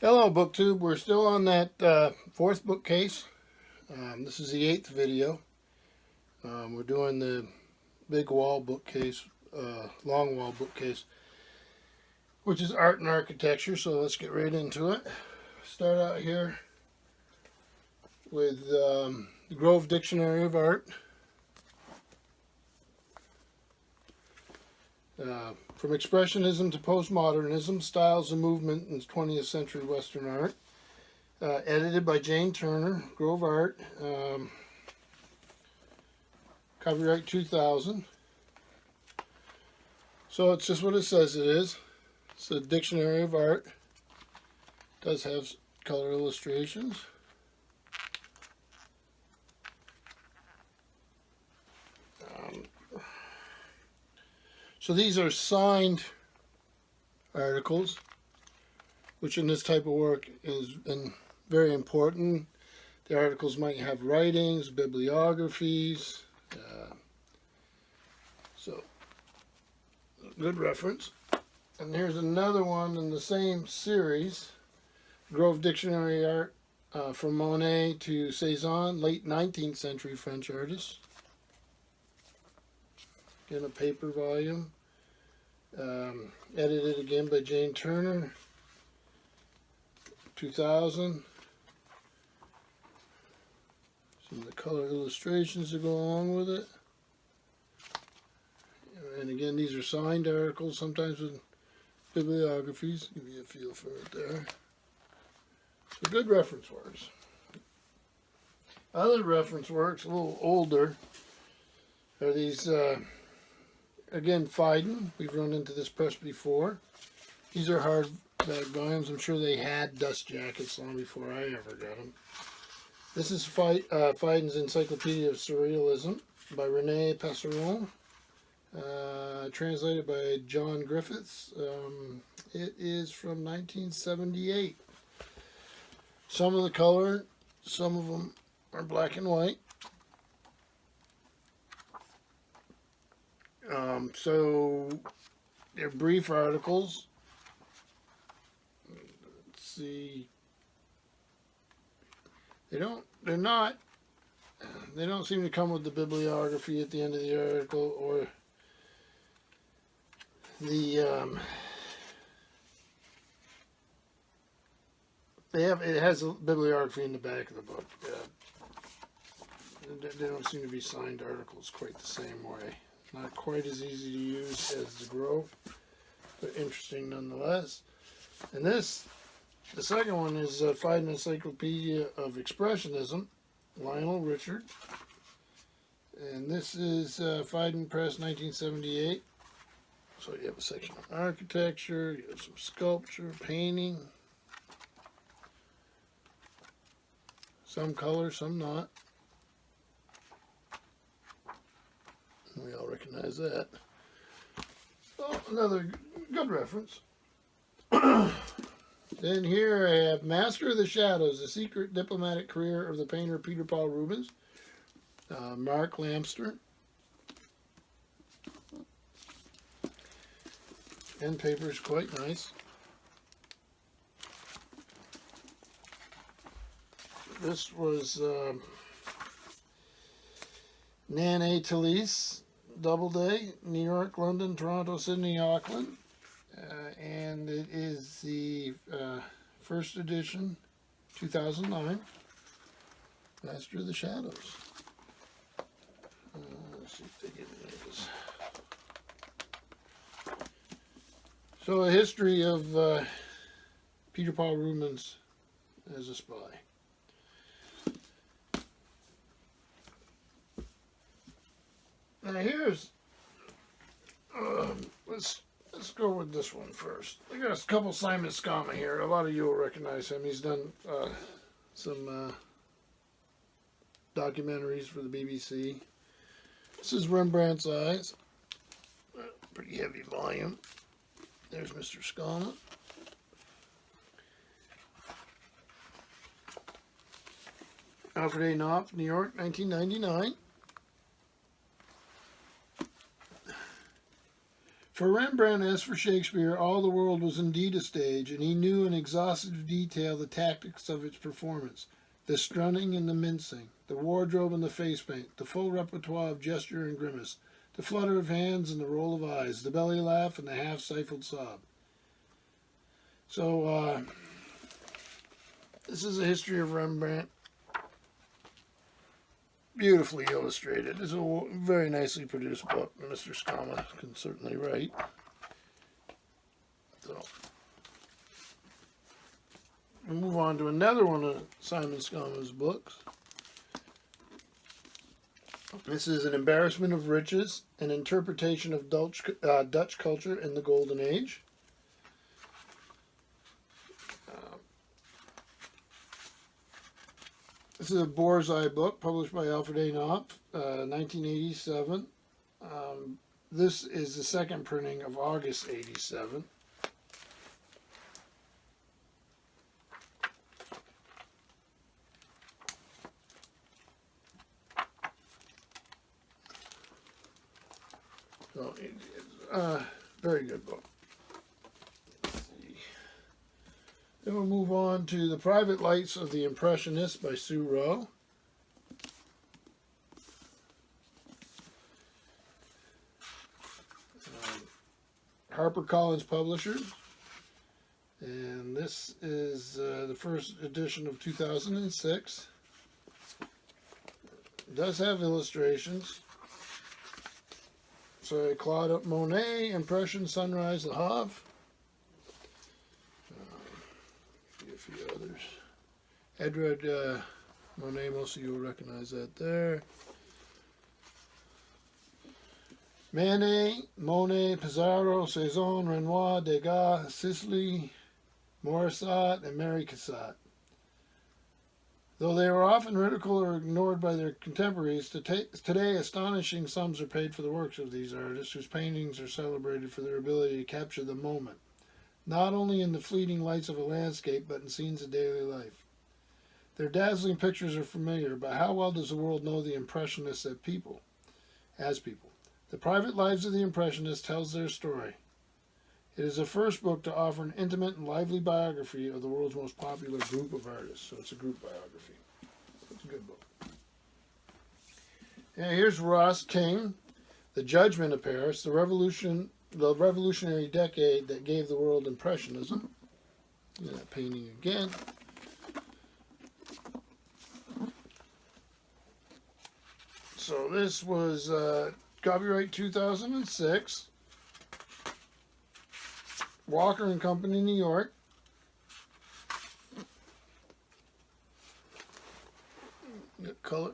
Hello, BookTube. We're still on that fourth bookcase. This is the 8th video. We're doing the big wall bookcase, long wall bookcase, which is art and architecture. So let's get right into it. Start out here with the Grove Dictionary of Art. From Expressionism to Postmodernism, Styles and Movement in 20th Century Western Art. Edited by Jane Turner, Grove Art. Copyright 2000. So it's just what it says it is. It's a dictionary of art. It does have color illustrations. So these are signed articles, which in this type of work is very important. The articles might have writings, bibliographies, so good reference. And here's another one in the same series, Grove Dictionary Art, from Monet to Cezanne, late 19th century French artists. Again, a paper volume, edited again by Jane Turner, 2000. Some of the color illustrations that go along with it. And again, these are signed articles, sometimes with bibliographies. Give you a feel for it there. So good reference works. Other reference works, a little older, are these, again, Fiden. We've run into this press before. These are hardback volumes. I'm sure they had dust jackets long before I ever got them. This is Fiden's Encyclopedia of Surrealism by René Passeron, translated by John Griffiths. It is from 1978. Some of the color, some of them are black and white. So they're brief articles. Let's see. They don't seem to come with the bibliography at the end of the article or the it has a bibliography in the back of the book. They don't seem to be signed articles quite the same way. Not quite as easy to use as the Grove, but interesting nonetheless. And this, the second one is Fiden Encyclopedia of Expressionism, Lionel Richard. And this is Fiden Press, 1978. So you have a section on architecture, you have some sculpture, painting. Some color, some not. We all recognize that. Oh, another good reference. Then here I have Master of the Shadows, The Secret Diplomatic Career of the Painter Peter Paul Rubens, Mark Lamster. And paper is quite nice. This was Nan Talese, Doubleday, New York, London, Toronto, Sydney, Auckland. And it is the first edition, 2009, Master of the Shadows. Let's see if they give me this. So a history of Peter Paul Rubens as a spy. Now here's, let's go with this one first. I got a couple Simon Skama here. A lot of you will recognize him. He's done some documentaries for the BBC. This is Rembrandt's Eyes. Pretty heavy volume. There's Mr. Skama. Alfred A. Knopf, New York, 1999. For Rembrandt, as for Shakespeare, all the world was indeed a stage, and he knew in exhaustive detail the tactics of its performance, the strutting and the mincing, the wardrobe and the face paint, the full repertoire of gesture and grimace, the flutter of hands and the roll of eyes, the belly laugh and the half-stifled sob. So, this is a history of Rembrandt. Beautifully illustrated. It's a very nicely produced book. Mr. Skama can certainly write. So, we'll move on to another one of Simon Skama's books. This is An Embarrassment of Riches, an interpretation of Dutch culture in the Golden Age. This is a Boar's Eye book published by Alfred A. Knopf, 1987. This is the second printing of August 87. So, it's very good book. Then we'll move on to The Private Lights of the Impressionists by Sue Rowe. HarperCollins Publishers. And this is the first edition of 2006. It does have illustrations. So Claude Monet, Impression, Sunrise, Le Havre. A few others. Edward Monet, most of you will recognize that there. Manet, Monet, Pissarro, Cezanne, Renoir, Degas, Sisley, Morisot, and Mary Cassatt. Though they were often ridiculed or ignored by their contemporaries, today astonishing sums are paid for the works of these artists, whose paintings are celebrated for their ability to capture the moment, not only in the fleeting lights of a landscape, but in scenes of daily life. Their dazzling pictures are familiar, but how well does the world know the Impressionists as people? The Private Lives of the Impressionists tells their story. It is the first book to offer an intimate and lively biography of the world's most popular group of artists. So it's a group biography. It's a good book. And here's Ross King, The Judgment of Paris, the revolutionary decade that gave the world Impressionism. Look at that painting again. So this was copyright 2006. Walker and Company, New York.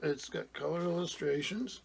It's got color illustrations.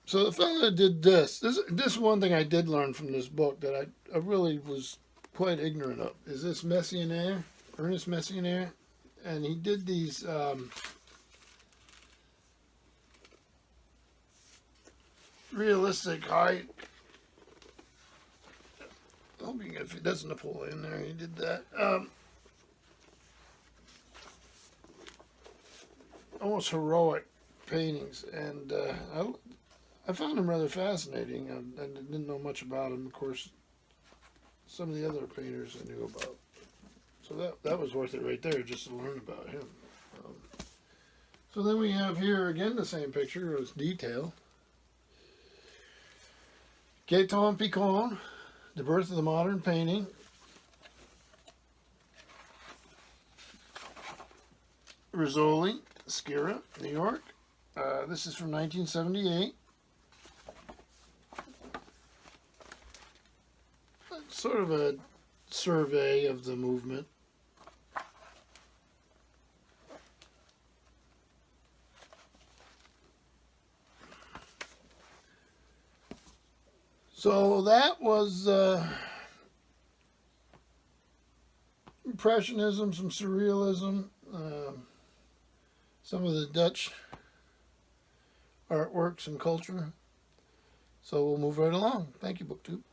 So the fellow that did this is one thing I did learn from this book that I really was quite ignorant of. Is this Messiaen, Ernest Messiaen? And he did these realistic height. Hoping if it doesn't Napoleon there, he did that. Almost heroic paintings, and I found them rather fascinating. I didn't know much about them. Of course, some of the other painters I knew about. So that was worth it right there, just to learn about him. So then we have here again the same picture with detail. Gaetan Picon, The Birth of the Modern Painting. Rizzoli, Skira, New York. This is from 1978. Sort of a survey of the movement. So that was Impressionism, some Surrealism, some of the Dutch artworks and culture. So we'll move right along. Thank you, BookTube.